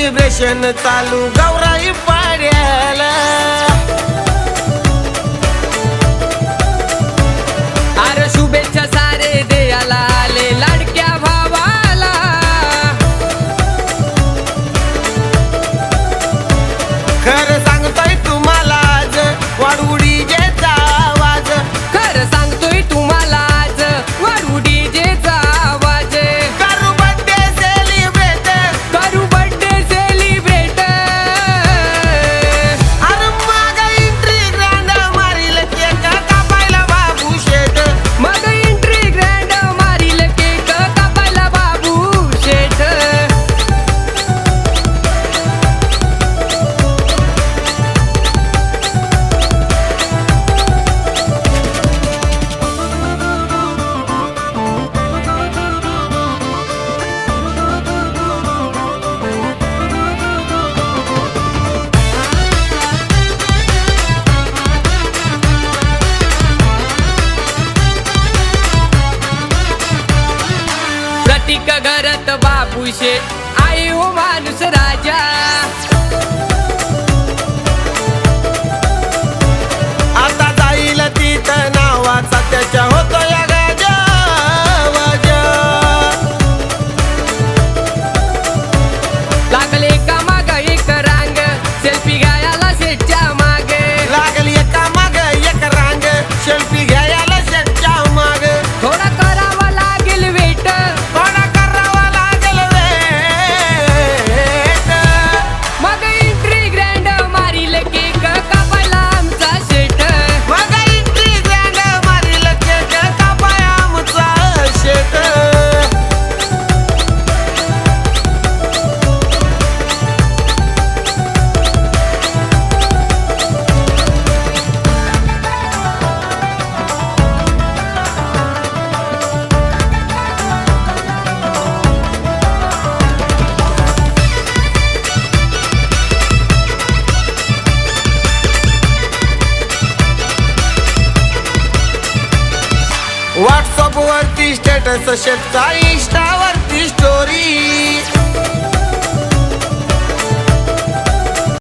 Celebration चालू गौराई पाड्याला। अरे शुभेच्छा सारे देयाला आले लाडक्या भावाला। खरं सांगतोय तुम्हाला आज वाढू डीजेचा आवाज। खरं सांगतोय तुम्हाला आज वाढू डीजेचा आवाज। करू बर्थडे सेलिब्रेट, करू बर्थडे सेलिब्रेट। अरे माग एंट्री ग्रँड मारील केक कापायला बाबू शेठ। मग एंट्री ग्रँड मारील केक कापायला बाबू शेठ। प्रतीक घरात बाबू शेठ आई हो माणूस राजा। आता जाईल तिथं नावाचा त्याच्या होतो या गाजा वाजा। लागले का माग एक रांग सेल्फी घ्यायला शेठच्या मागे। लागली एका माग एक रांग सेल्फी घ्यायला शेठच्या माग। थोडा करावा लागेल वेट। थोडा करावा लागेल वेट। मग एंट्री ग्रँड मारील केक कापायला आमचा शेठ। मग एंट्री ग्रँड मारील केक कापाय आमचा शेठ। व्हॉट्सअप वरती स्टेटस शेटचा, इंस्टा वरती स्टोरी।